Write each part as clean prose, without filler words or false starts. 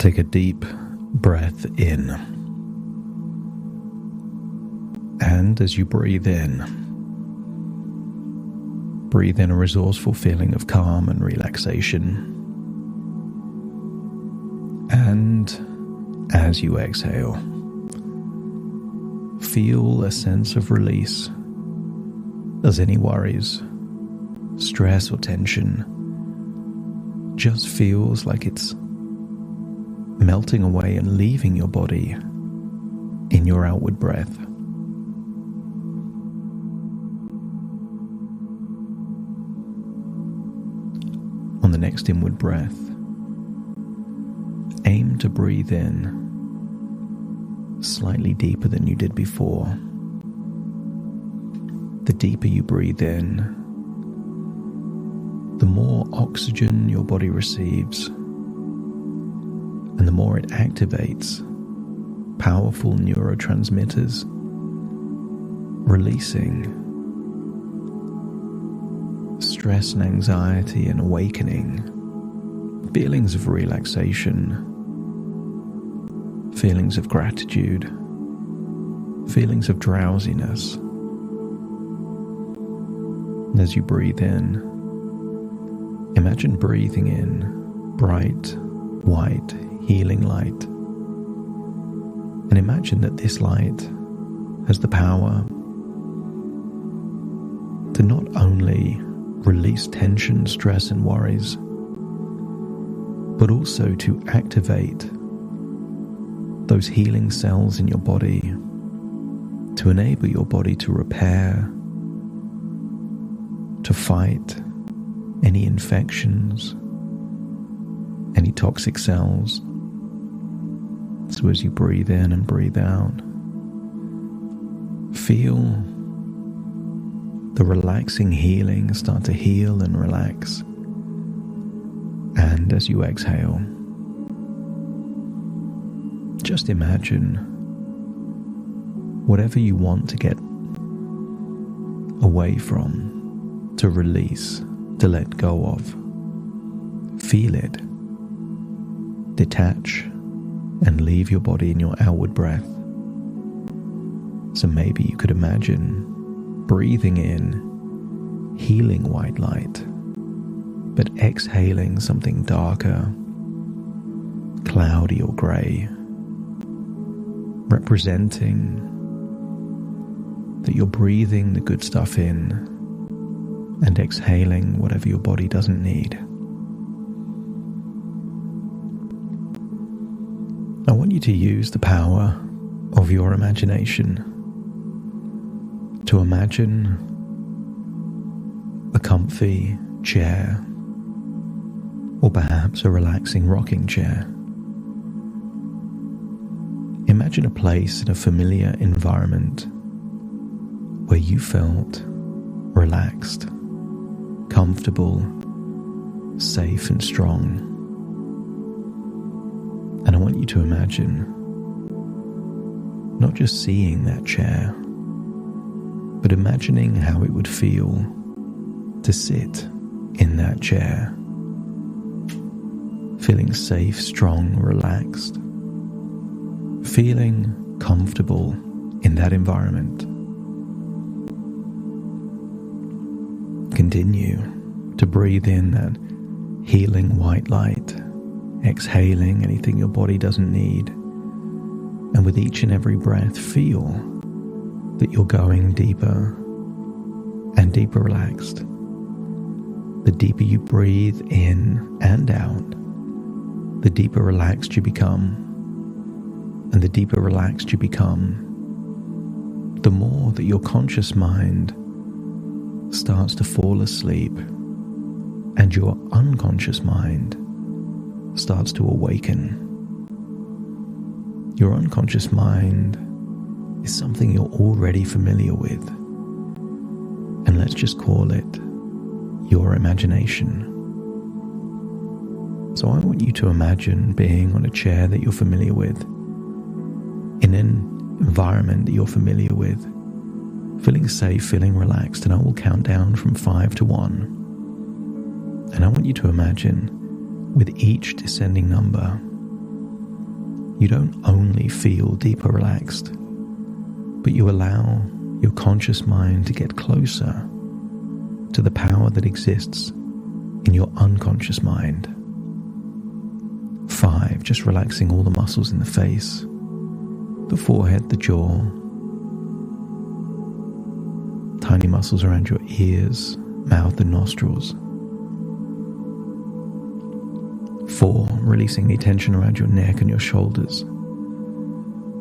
Take a deep breath in. And as you breathe in a resourceful feeling of calm and relaxation. And as you exhale, feel a sense of release as any worries, stress or tension just feels like it's melting away and leaving your body in your outward breath. On the next inward breath, aim to breathe in slightly deeper than you did before. The deeper you breathe in, the more oxygen your body receives, and the more it activates powerful neurotransmitters, releasing stress and anxiety and awakening, feelings of relaxation, feelings of gratitude, feelings of drowsiness. And as you breathe in, imagine breathing in bright, white, healing light. And imagine that this light has the power to not only release tension, stress, and worries, but also to activate those healing cells in your body to enable your body to repair, to fight any infections, any toxic cells. So as you breathe in and breathe out, feel the relaxing healing start to heal and relax. And as you exhale, just imagine whatever you want to get away from, to release, to let go of. Feel it, detach, and leave your body in your outward breath. So maybe you could imagine breathing in healing white light, but exhaling something darker, cloudy or grey, representing that you're breathing the good stuff in and exhaling whatever your body doesn't need. I want you to use the power of your imagination to imagine a comfy chair, or perhaps a relaxing rocking chair. Imagine a place in a familiar environment where you felt relaxed, comfortable, safe and strong. And I want you to imagine not just seeing that chair, but imagining how it would feel to sit in that chair, feeling safe, strong, relaxed, feeling comfortable in that environment. Continue to breathe in that healing white light, exhaling anything your body doesn't need. And with each and every breath, feel that you're going deeper and deeper relaxed. The deeper you breathe in and out, the deeper relaxed you become. And the deeper relaxed you become, the more that your conscious mind starts to fall asleep and your unconscious mind starts to awaken. Your unconscious mind is something you're already familiar with, and let's just call it your imagination. So I want you to imagine being on a chair that you're familiar with, in an environment that you're familiar with, feeling safe, feeling relaxed, and I will count down from 5 to 1. And I want you to imagine, with each descending number, you don't only feel deeper relaxed, but you allow your conscious mind to get closer to the power that exists in your unconscious mind. 5, just relaxing all the muscles in the face, the forehead, the jaw, tiny muscles around your ears, mouth and nostrils. 4, releasing the tension around your neck and your shoulders,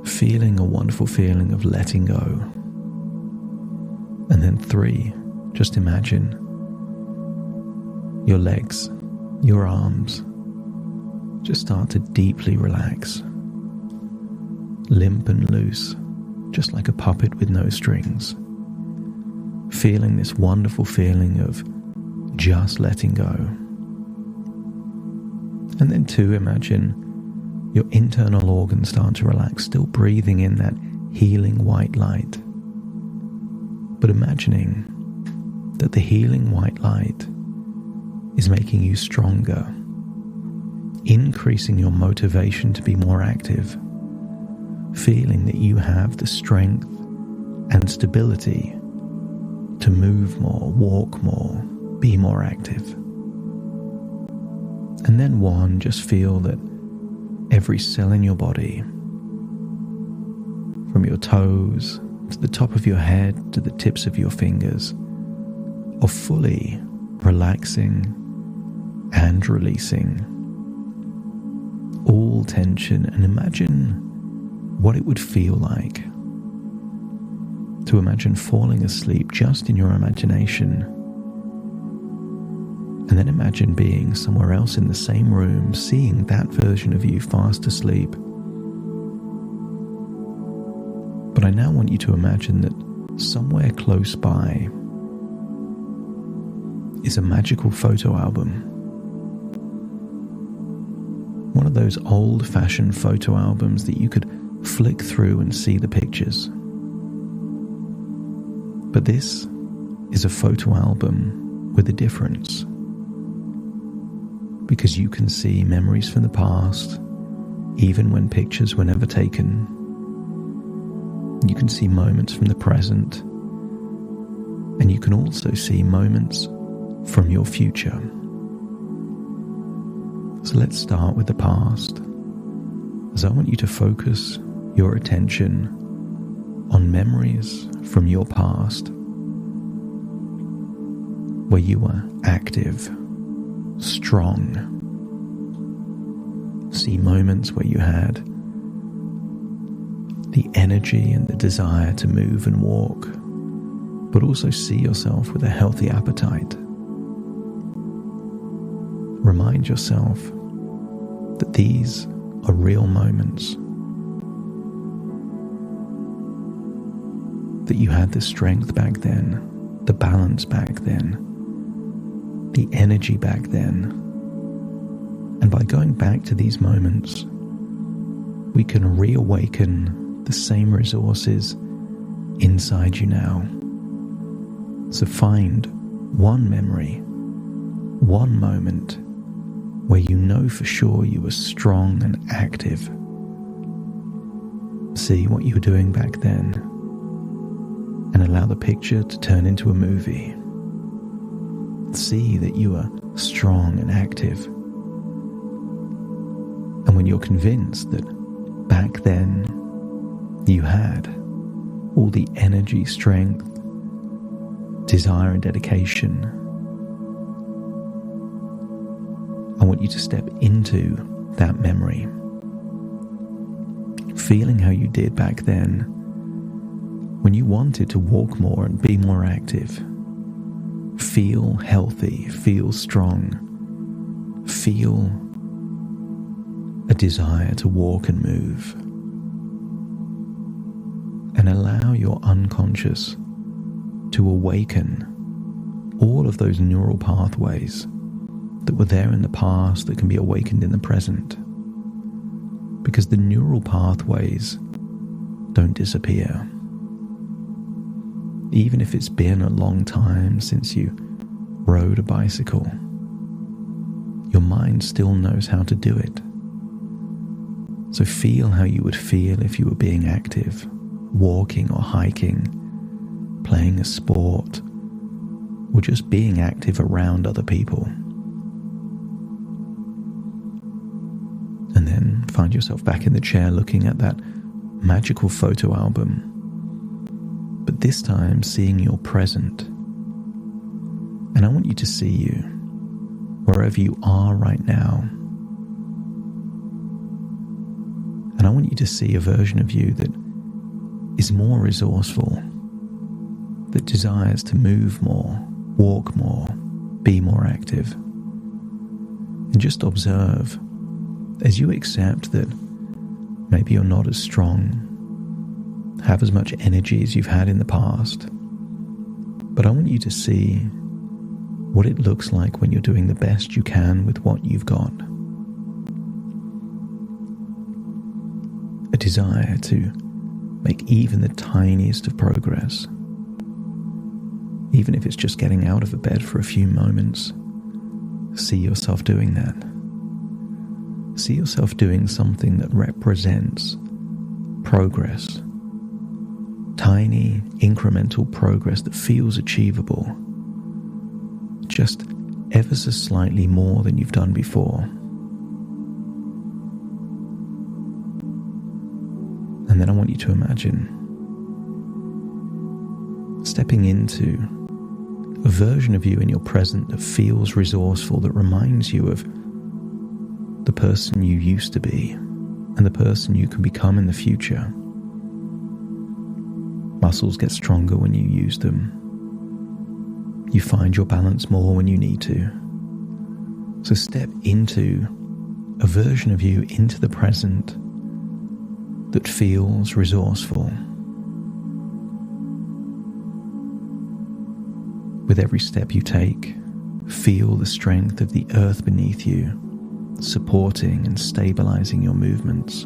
feeling a wonderful feeling of letting go. And then 3, just imagine your legs, your arms, just start to deeply relax, limp and loose, just like a puppet with no strings, feeling this wonderful feeling of just letting go. And then 2, imagine your internal organs start to relax, still breathing in that healing white light, but imagining that the healing white light is making you stronger, increasing your motivation to be more active, feeling that you have the strength and stability to move more, walk more, be more active. And then 1, just feel that every cell in your body, from your toes to the top of your head to the tips of your fingers, are fully relaxing and releasing all tension. And imagine what it would feel like to imagine falling asleep just in your imagination, and then imagine being somewhere else in the same room, seeing that version of you fast asleep. But I now want you to imagine that somewhere close by is a magical photo album. One of those old-fashioned photo albums that you could flick through and see the pictures. But this is a photo album with a difference, because you can see memories from the past, even when pictures were never taken. You can see moments from the present, and you can also see moments from your future. So let's start with the past, as I want you to focus your attention on memories from your past, where you were active, strong. See moments where you had the energy and the desire to move and walk, but also see yourself with a healthy appetite. Remind yourself that these are real moments, that you had the strength back then, the balance back then, the energy back then. And by going back to these moments, we can reawaken the same resources inside you now. So find one memory, one moment where you know for sure you were strong and active. See what you were doing back then, and allow the picture to turn into a movie. See that you are strong and active. And when you're convinced that back then you had all the energy, strength, desire and dedication, I want you to step into that memory, feeling how you did back then when you wanted to walk more and be more active. Feel healthy, feel strong, feel a desire to walk and move. And allow your unconscious to awaken all of those neural pathways that were there in the past that can be awakened in the present. Because the neural pathways don't disappear. Even if it's been a long time since you rode a bicycle, your mind still knows how to do it. So feel how you would feel if you were being active, walking or hiking, playing a sport, or just being active around other people. And then find yourself back in the chair looking at that magical photo album, but this time seeing you're present. And I want you to see you wherever you are right now. And I want you to see a version of you that is more resourceful, that desires to move more, walk more, be more active. And just observe as you accept that maybe you're not as strong, have as much energy as you've had in the past, but I want you to see what it looks like when you're doing the best you can with what you've got. A desire to make even the tiniest of progress, even if it's just getting out of the bed for a few moments. See yourself doing that. See yourself doing something that represents progress. Tiny, incremental progress that feels achievable. Just ever so slightly more than you've done before. And then I want you to imagine stepping into a version of you in your present that feels resourceful, that reminds you of the person you used to be and the person you can become in the future. Muscles get stronger when you use them. You find your balance more when you need to. So step into a version of you into the present that feels resourceful. With every step you take, feel the strength of the earth beneath you, supporting and stabilizing your movements.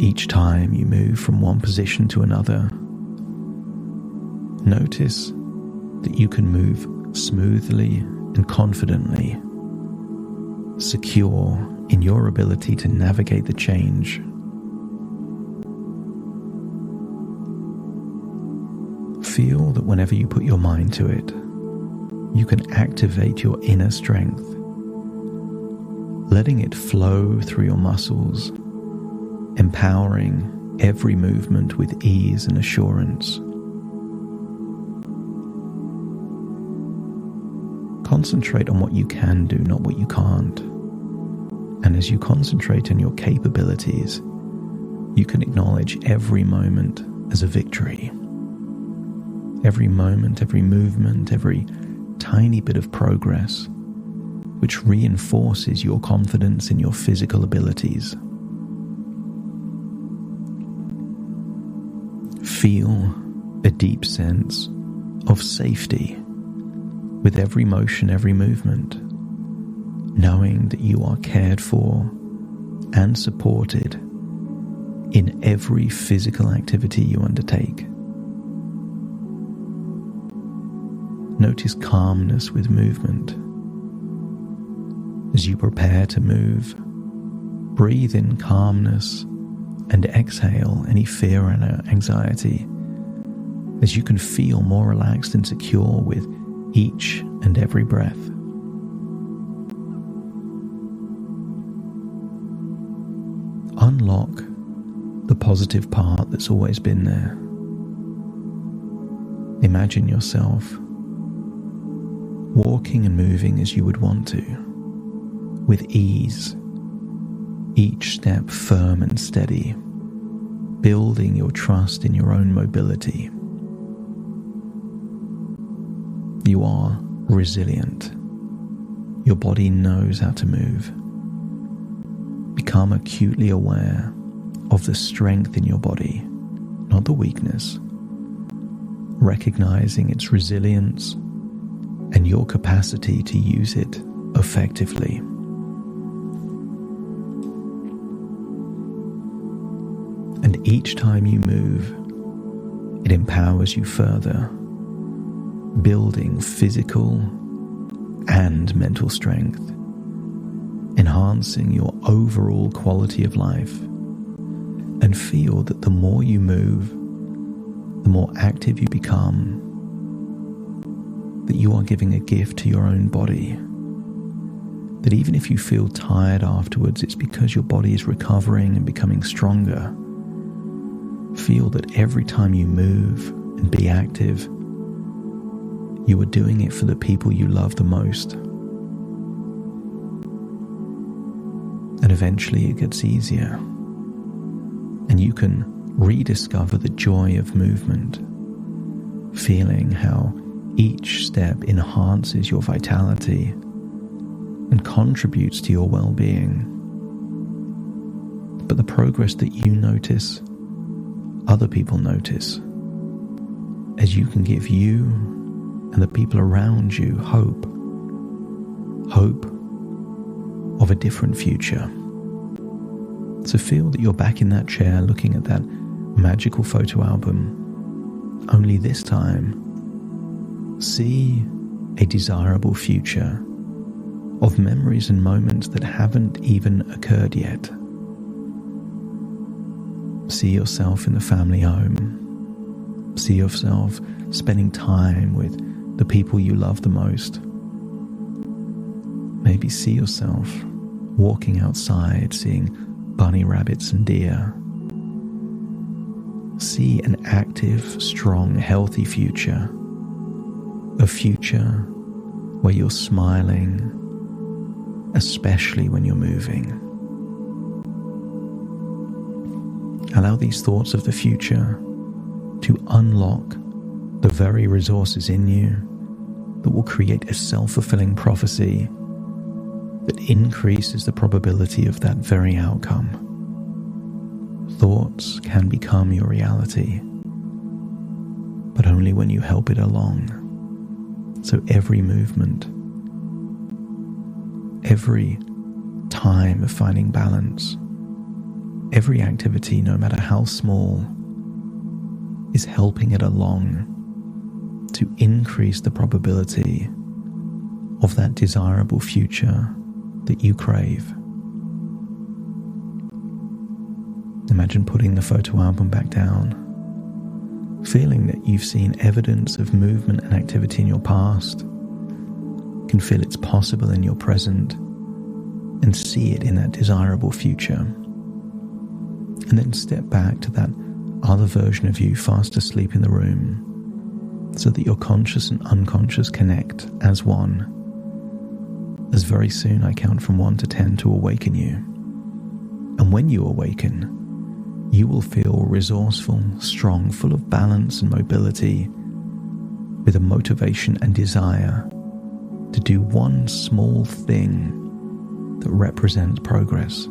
Each time you move from one position to another, notice that you can move smoothly and confidently, secure in your ability to navigate the change. Feel that whenever you put your mind to it, you can activate your inner strength, letting it flow through your muscles, empowering every movement with ease and assurance. Concentrate on what you can do, not what you can't. And as you concentrate on your capabilities, you can acknowledge every moment as a victory. Every moment, every movement, every tiny bit of progress, which reinforces your confidence in your physical abilities. Feel a deep sense of safety with every motion, every movement, knowing that you are cared for and supported in every physical activity you undertake. Notice calmness with movement. As you prepare to move, breathe in calmness and exhale any fear and anxiety, as you can feel more relaxed and secure with each and every breath. Unlock the positive part that's always been there. Imagine yourself walking and moving as you would want to, with ease, each step firm and steady, building your trust in your own mobility. You are resilient. Your body knows how to move. Become acutely aware of the strength in your body, not the weakness, recognizing its resilience and your capacity to use it effectively. And each time you move, it empowers you further, building physical and mental strength, enhancing your overall quality of life. And feel that the more you move, the more active you become, that you are giving a gift to your own body. That even if you feel tired afterwards, it's because your body is recovering and becoming stronger. Feel that every time you move and be active, you are doing it for the people you love the most. And eventually it gets easier, and you can rediscover the joy of movement, feeling how each step enhances your vitality and contributes to your well-being. But the progress that you notice, other people notice, as you can give you and the people around you hope of a different future. So feel that you're back in that chair looking at that magical photo album, only this time see a desirable future of memories and moments that haven't even occurred yet. See yourself in the family home. See yourself spending time with the people you love the most. Maybe see yourself walking outside, seeing bunny rabbits and deer. See an active, strong, healthy future. A future where you're smiling, especially when you're moving. Allow these thoughts of the future to unlock the very resources in you that will create a self-fulfilling prophecy that increases the probability of that very outcome. Thoughts can become your reality, but only when you help it along. So every movement, every time of finding balance, every activity, no matter how small, is helping it along to increase the probability of that desirable future that you crave. Imagine putting the photo album back down, feeling that you've seen evidence of movement and activity in your past, can feel it's possible in your present, and see it in that desirable future. And then step back to that other version of you fast asleep in the room, so that your conscious and unconscious connect as one. As very soon I count from 1 to 10 to awaken you. And when you awaken, you will feel resourceful, strong, full of balance and mobility, with a motivation and desire to do one small thing that represents progress.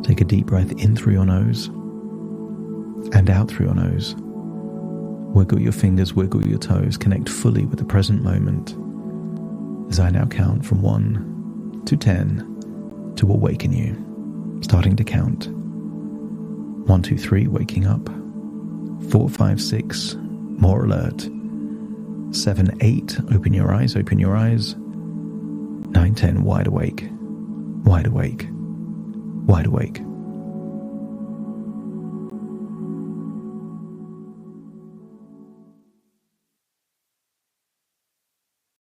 Take a deep breath in through your nose and out through your nose. Wiggle your fingers, wiggle your toes, connect fully with the present moment as I now count from 1 to 10 to awaken you. Starting to count. 1, 2, 3, waking up. 4, 5, 6, more alert. 7, 8, open your eyes, open your eyes. 9, 10, wide awake, wide awake, wide awake.